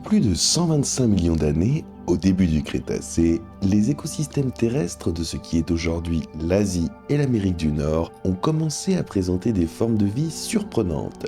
plus de 125 millions d'années, au début du Crétacé, les écosystèmes terrestres de ce qui est aujourd'hui l'Asie et l'Amérique du Nord ont commencé à présenter des formes de vie surprenantes.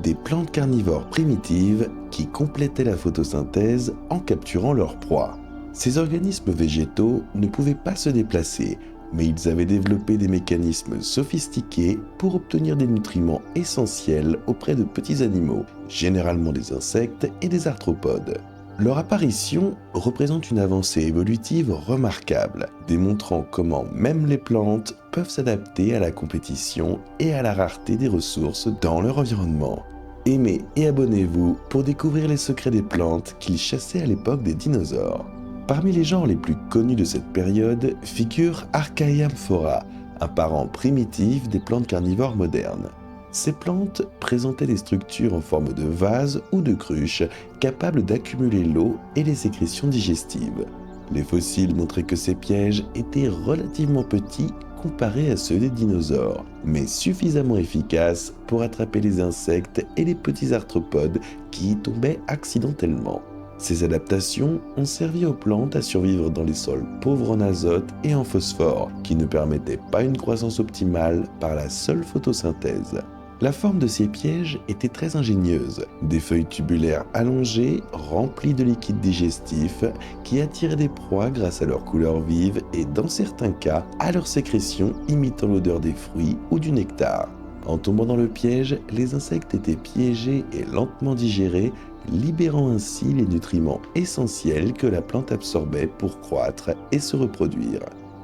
Des plantes carnivores primitives qui complétaient la photosynthèse en capturant leurs proies. Ces organismes végétaux ne pouvaient pas se déplacer, mais ils avaient développé des mécanismes sophistiqués pour obtenir des nutriments essentiels auprès de petits animaux, généralement des insectes et des arthropodes. Leur apparition représente une avancée évolutive remarquable, démontrant comment même les plantes peuvent s'adapter à la compétition et à la rareté des ressources dans leur environnement. Aimez et abonnez-vous pour découvrir les secrets des plantes qu'ils chassaient à l'époque des dinosaures. Parmi les genres les plus connus de cette période figure Archaeamphora, un parent primitif des plantes carnivores modernes. Ces plantes présentaient des structures en forme de vase ou de cruche, capables d'accumuler l'eau et les sécrétions digestives. Les fossiles montraient que ces pièges étaient relativement petits comparés à ceux des dinosaures, mais suffisamment efficaces pour attraper les insectes et les petits arthropodes qui y tombaient accidentellement. Ces adaptations ont servi aux plantes à survivre dans les sols pauvres en azote et en phosphore, qui ne permettaient pas une croissance optimale par la seule photosynthèse. La forme de ces pièges était très ingénieuse, des feuilles tubulaires allongées, remplies de liquide digestif, qui attiraient des proies grâce à leur couleur vive et, dans certains cas, à leur sécrétion imitant l'odeur des fruits ou du nectar. En tombant dans le piège, les insectes étaient piégés et lentement digérés, libérant ainsi les nutriments essentiels que la plante absorbait pour croître et se reproduire.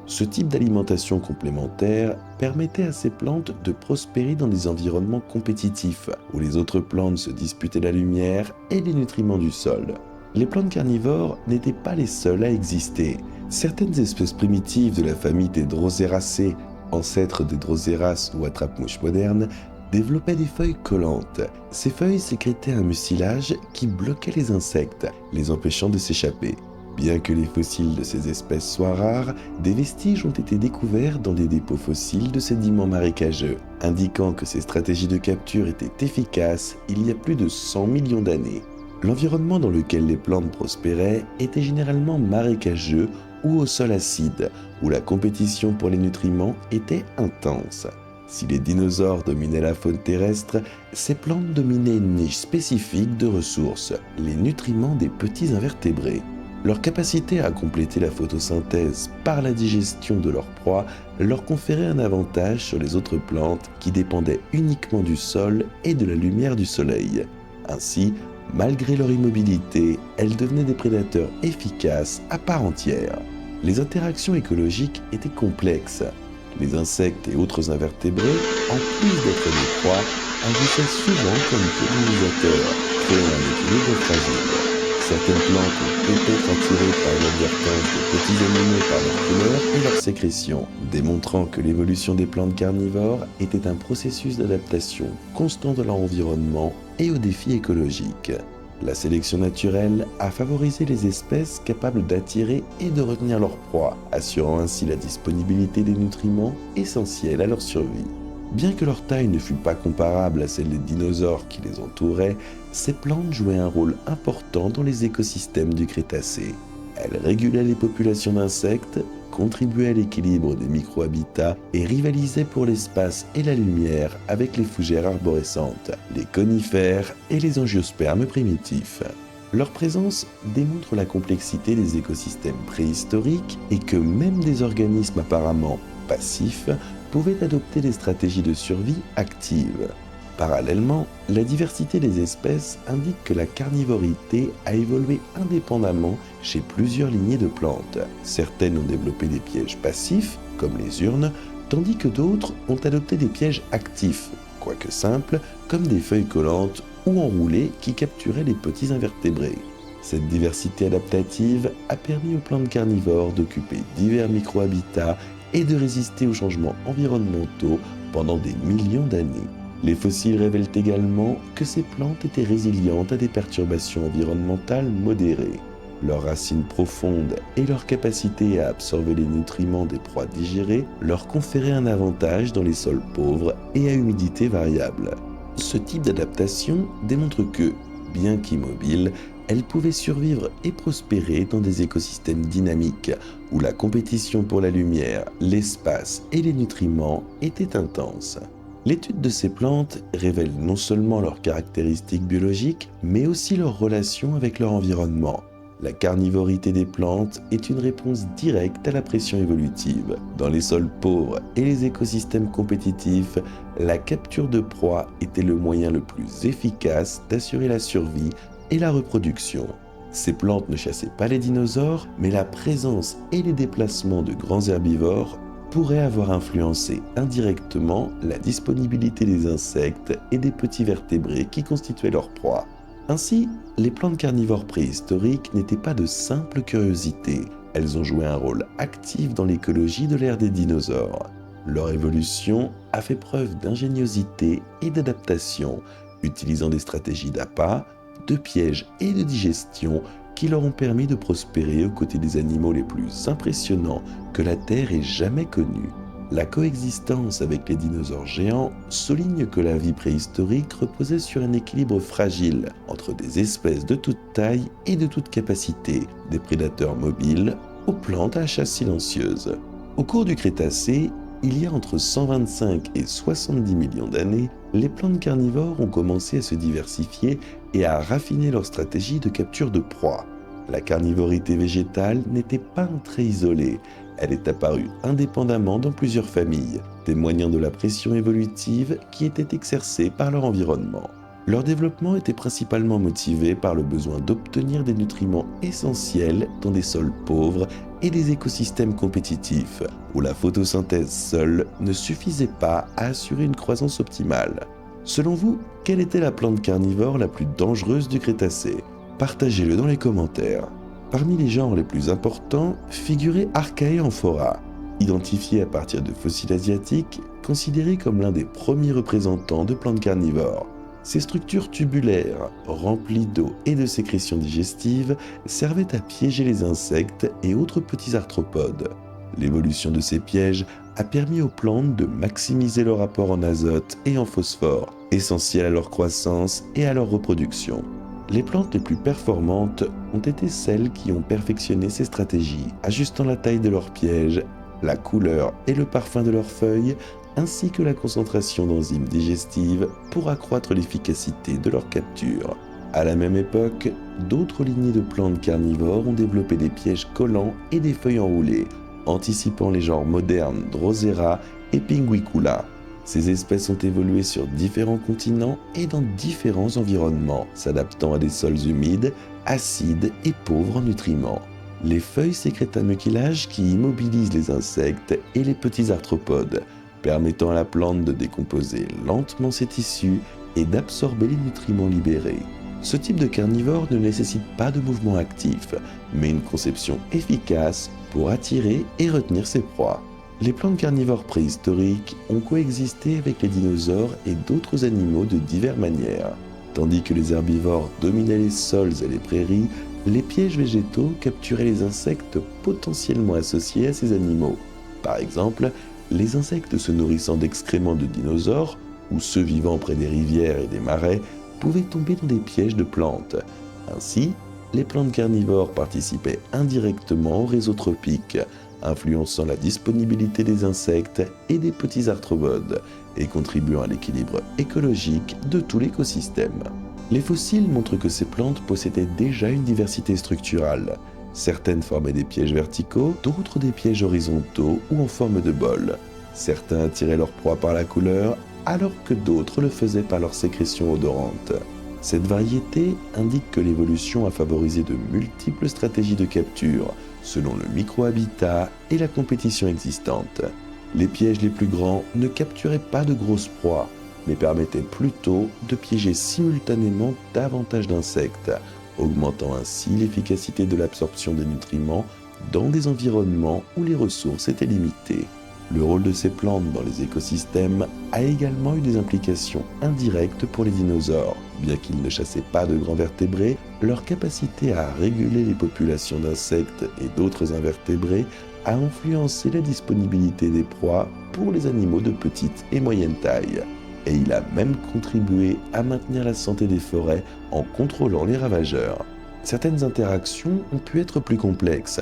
Ce type d'alimentation complémentaire permettait à ces plantes de prospérer dans des environnements compétitifs, où les autres plantes se disputaient la lumière et les nutriments du sol. Les plantes carnivores n'étaient pas les seules à exister. Certaines espèces primitives de la famille des Droseraceae, ancêtres des Droseras ou attrape-mouches modernes, développaient des feuilles collantes. Ces feuilles sécrétaient un mucilage qui bloquait les insectes, les empêchant de s'échapper. Bien que les fossiles de ces espèces soient rares, des vestiges ont été découverts dans des dépôts fossiles de sédiments marécageux, indiquant que ces stratégies de capture étaient efficaces il y a plus de 100 millions d'années. L'environnement dans lequel les plantes prospéraient était généralement marécageux ou au sol acide, où la compétition pour les nutriments était intense. Si les dinosaures dominaient la faune terrestre, ces plantes dominaient une niche spécifique de ressources, les nutriments des petits invertébrés. Leur capacité à compléter la photosynthèse par la digestion de leurs proies leur conférait un avantage sur les autres plantes qui dépendaient uniquement du sol et de la lumière du soleil. Ainsi, malgré leur immobilité, elles devenaient des prédateurs efficaces à part entière. Les interactions écologiques étaient complexes. Les insectes et autres invertébrés, en plus d'être des proies, agissaient souvent comme pollinisateurs, créant un équilibre fragile. Certaines plantes ont peut-être attiré par l'inadvertance de petits animaux par leur couleur et leur sécrétion, démontrant que l'évolution des plantes carnivores était un processus d'adaptation constant de leur environnement et aux défis écologiques. La sélection naturelle a favorisé les espèces capables d'attirer et de retenir leurs proies, assurant ainsi la disponibilité des nutriments essentiels à leur survie. Bien que leur taille ne fût pas comparable à celle des dinosaures qui les entouraient, ces plantes jouaient un rôle important dans les écosystèmes du Crétacé. Elles régulaient les populations d'insectes, contribuaient à l'équilibre des micro-habitats et rivalisaient pour l'espace et la lumière avec les fougères arborescentes, les conifères et les angiospermes primitifs. Leur présence démontre la complexité des écosystèmes préhistoriques et que même des organismes apparemment passifs pouvaient adopter des stratégies de survie actives. Parallèlement, la diversité des espèces indique que la carnivorité a évolué indépendamment chez plusieurs lignées de plantes. Certaines ont développé des pièges passifs, comme les urnes, tandis que d'autres ont adopté des pièges actifs, quoique simples, comme des feuilles collantes ou enroulées qui capturaient les petits invertébrés. Cette diversité adaptative a permis aux plantes carnivores d'occuper divers micro-habitats et de résister aux changements environnementaux pendant des millions d'années. Les fossiles révèlent également que ces plantes étaient résilientes à des perturbations environnementales modérées. Leurs racines profondes et leur capacité à absorber les nutriments des proies digérées leur conféraient un avantage dans les sols pauvres et à humidité variable. Ce type d'adaptation démontre que, bien qu'immobiles, elles pouvaient survivre et prospérer dans des écosystèmes dynamiques où la compétition pour la lumière, l'espace et les nutriments était intense. L'étude de ces plantes révèle non seulement leurs caractéristiques biologiques, mais aussi leurs relations avec leur environnement. La carnivorité des plantes est une réponse directe à la pression évolutive. Dans les sols pauvres et les écosystèmes compétitifs, la capture de proies était le moyen le plus efficace d'assurer la survie et la reproduction. Ces plantes ne chassaient pas les dinosaures, mais la présence et les déplacements de grands herbivores pourraient avoir influencé indirectement la disponibilité des insectes et des petits vertébrés qui constituaient leur proie. Ainsi, les plantes carnivores préhistoriques n'étaient pas de simples curiosités, elles ont joué un rôle actif dans l'écologie de l'ère des dinosaures. Leur évolution a fait preuve d'ingéniosité et d'adaptation, utilisant des stratégies d'appât, de pièges et de digestion qui leur ont permis de prospérer aux côtés des animaux les plus impressionnants que la Terre ait jamais connus. La coexistence avec les dinosaures géants souligne que la vie préhistorique reposait sur un équilibre fragile entre des espèces de toute taille et de toute capacité, des prédateurs mobiles aux plantes à la chasse silencieuse. Au cours du Crétacé, il y a entre 125 et 70 millions d'années, les plantes carnivores ont commencé à se diversifier et à raffiner leur stratégie de capture de proies. La carnivorité végétale n'était pas un trait isolé, elle est apparue indépendamment dans plusieurs familles, témoignant de la pression évolutive qui était exercée par leur environnement. Leur développement était principalement motivé par le besoin d'obtenir des nutriments essentiels dans des sols pauvres et des écosystèmes compétitifs, où la photosynthèse seule ne suffisait pas à assurer une croissance optimale. Selon vous, quelle était la plante carnivore la plus dangereuse du Crétacé ? Partagez-le dans les commentaires. Parmi les genres les plus importants figurait Archaeamphora, identifié à partir de fossiles asiatiques, considéré comme l'un des premiers représentants de plantes carnivores. Ces structures tubulaires, remplies d'eau et de sécrétions digestives, servaient à piéger les insectes et autres petits arthropodes. L'évolution de ces pièges a permis aux plantes de maximiser leur apport en azote et en phosphore, essentiels à leur croissance et à leur reproduction. Les plantes les plus performantes ont été celles qui ont perfectionné ces stratégies, ajustant la taille de leurs pièges, la couleur et le parfum de leurs feuilles, ainsi que la concentration d'enzymes digestives pour accroître l'efficacité de leur capture. À la même époque, d'autres lignées de plantes carnivores ont développé des pièges collants et des feuilles enroulées, anticipant les genres modernes Drosera et Pinguicula. Ces espèces ont évolué sur différents continents et dans différents environnements, s'adaptant à des sols humides, acides et pauvres en nutriments. Les feuilles sécrètent un mucilage qui immobilise les insectes et les petits arthropodes, permettant à la plante de décomposer lentement ses tissus et d'absorber les nutriments libérés. Ce type de carnivore ne nécessite pas de mouvement actif, mais une conception efficace pour attirer et retenir ses proies. Les plantes carnivores préhistoriques ont coexisté avec les dinosaures et d'autres animaux de diverses manières. Tandis que les herbivores dominaient les sols et les prairies, les pièges végétaux capturaient les insectes potentiellement associés à ces animaux. Par exemple, les insectes se nourrissant d'excréments de dinosaures, ou ceux vivant près des rivières et des marais, pouvaient tomber dans des pièges de plantes. Ainsi, les plantes carnivores participaient indirectement au réseau tropique, influençant la disponibilité des insectes et des petits arthropodes, et contribuant à l'équilibre écologique de tout l'écosystème. Les fossiles montrent que ces plantes possédaient déjà une diversité structurale. Certaines formaient des pièges verticaux, d'autres des pièges horizontaux ou en forme de bol. Certains attiraient leur proie par la couleur, alors que d'autres le faisaient par leur sécrétion odorante. Cette variété indique que l'évolution a favorisé de multiples stratégies de capture, selon le micro-habitat et la compétition existante. Les pièges les plus grands ne capturaient pas de grosses proies, mais permettaient plutôt de piéger simultanément davantage d'insectes, augmentant ainsi l'efficacité de l'absorption des nutriments dans des environnements où les ressources étaient limitées. Le rôle de ces plantes dans les écosystèmes a également eu des implications indirectes pour les dinosaures. Bien qu'ils ne chassaient pas de grands vertébrés, leur capacité à réguler les populations d'insectes et d'autres invertébrés a influencé la disponibilité des proies pour les animaux de petite et moyenne taille. Et il a même contribué à maintenir la santé des forêts en contrôlant les ravageurs. Certaines interactions ont pu être plus complexes.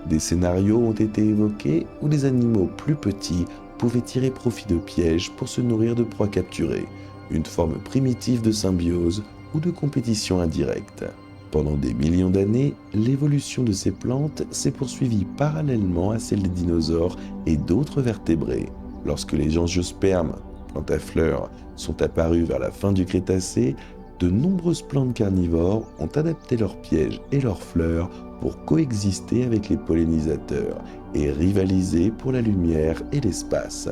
Des scénarios ont été évoqués où des animaux plus petits pouvaient tirer profit de pièges pour se nourrir de proies capturées, une forme primitive de symbiose ou de compétition indirecte. Pendant des millions d'années, l'évolution de ces plantes s'est poursuivie parallèlement à celle des dinosaures et d'autres vertébrés. Lorsque les angiospermes, plantes à fleurs, sont apparus vers la fin du Crétacé, de nombreuses plantes carnivores ont adapté leurs pièges et leurs fleurs pour coexister avec les pollinisateurs et rivaliser pour la lumière et l'espace.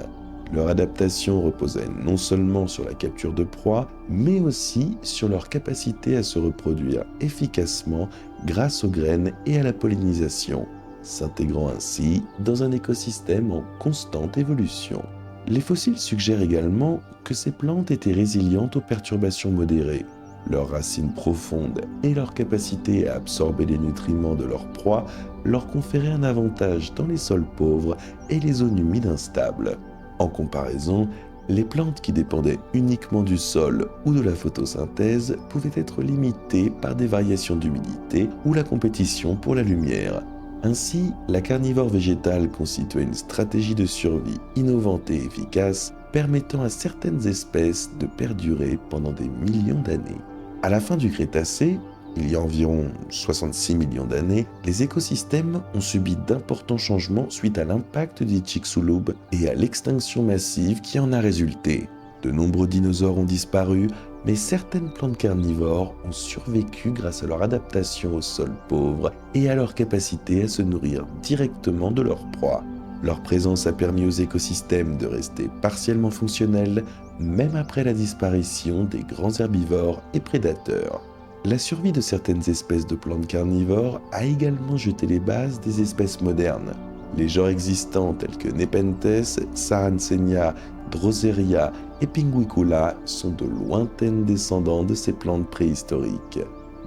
Leur adaptation reposait non seulement sur la capture de proies, mais aussi sur leur capacité à se reproduire efficacement grâce aux graines et à la pollinisation, s'intégrant ainsi dans un écosystème en constante évolution. Les fossiles suggèrent également que ces plantes étaient résilientes aux perturbations modérées. Leurs racines profondes et leur capacité à absorber les nutriments de leurs proies leur conféraient un avantage dans les sols pauvres et les zones humides instables. En comparaison, les plantes qui dépendaient uniquement du sol ou de la photosynthèse pouvaient être limitées par des variations d'humidité ou la compétition pour la lumière. Ainsi, la carnivore végétale constituait une stratégie de survie innovante et efficace, permettant à certaines espèces de perdurer pendant des millions d'années. À la fin du Crétacé, il y a environ 66 millions d'années, les écosystèmes ont subi d'importants changements suite à l'impact des Chicxulub et à l'extinction massive qui en a résulté. De nombreux dinosaures ont disparu, mais certaines plantes carnivores ont survécu grâce à leur adaptation au sol pauvre et à leur capacité à se nourrir directement de leurs proies. Leur présence a permis aux écosystèmes de rester partiellement fonctionnels, même après la disparition des grands herbivores et prédateurs. La survie de certaines espèces de plantes carnivores a également jeté les bases des espèces modernes. Les genres existants tels que Nepenthes, Sarracenia, Drosera et Pinguicula sont de lointaines descendants de ces plantes préhistoriques.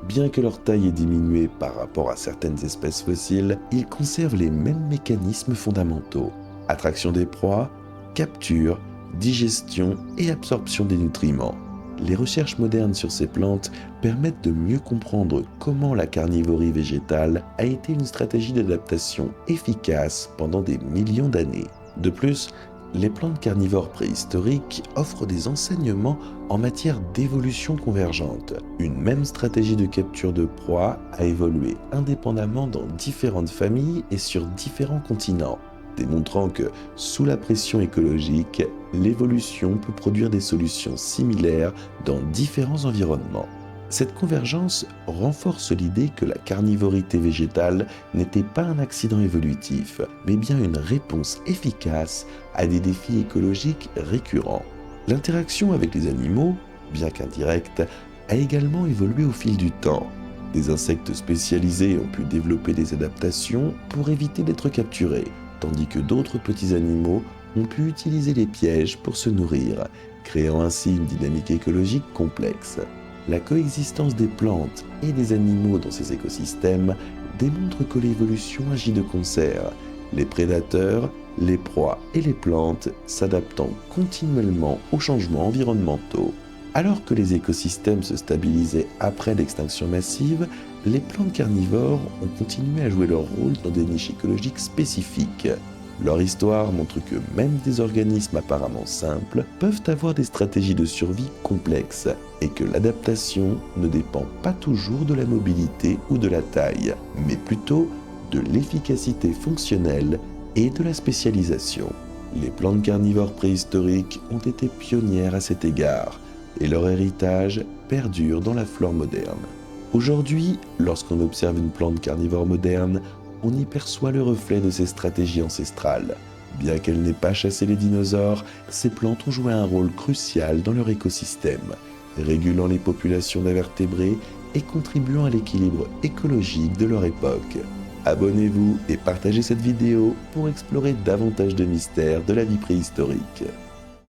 Bien que leur taille ait diminué par rapport à certaines espèces fossiles, ils conservent les mêmes mécanismes fondamentaux. Attraction des proies, capture, digestion et absorption des nutriments. Les recherches modernes sur ces plantes permettent de mieux comprendre comment la carnivorie végétale a été une stratégie d'adaptation efficace pendant des millions d'années. De plus, les plantes carnivores préhistoriques offrent des enseignements en matière d'évolution convergente. Une même stratégie de capture de proie a évolué indépendamment dans différentes familles et sur différents continents, démontrant que, sous la pression écologique, l'évolution peut produire des solutions similaires dans différents environnements. Cette convergence renforce l'idée que la carnivorité végétale n'était pas un accident évolutif, mais bien une réponse efficace à des défis écologiques récurrents. L'interaction avec les animaux, bien qu'indirecte, a également évolué au fil du temps. Des insectes spécialisés ont pu développer des adaptations pour éviter d'être capturés, tandis que d'autres petits animaux ont pu utiliser les pièges pour se nourrir, créant ainsi une dynamique écologique complexe. La coexistence des plantes et des animaux dans ces écosystèmes démontre que l'évolution agit de concert, les prédateurs, les proies et les plantes s'adaptant continuellement aux changements environnementaux. Alors que les écosystèmes se stabilisaient après l'extinction massive, les plantes carnivores ont continué à jouer leur rôle dans des niches écologiques spécifiques. Leur histoire montre que même des organismes apparemment simples peuvent avoir des stratégies de survie complexes et que l'adaptation ne dépend pas toujours de la mobilité ou de la taille, mais plutôt de l'efficacité fonctionnelle et de la spécialisation. Les plantes carnivores préhistoriques ont été pionnières à cet égard et leur héritage perdure dans la flore moderne. Aujourd'hui, lorsqu'on observe une plante carnivore moderne, on y perçoit le reflet de ces stratégies ancestrales. Bien qu'elles n'aient pas chassé les dinosaures, ces plantes ont joué un rôle crucial dans leur écosystème, régulant les populations d'invertébrés et contribuant à l'équilibre écologique de leur époque. Abonnez-vous et partagez cette vidéo pour explorer davantage de mystères de la vie préhistorique.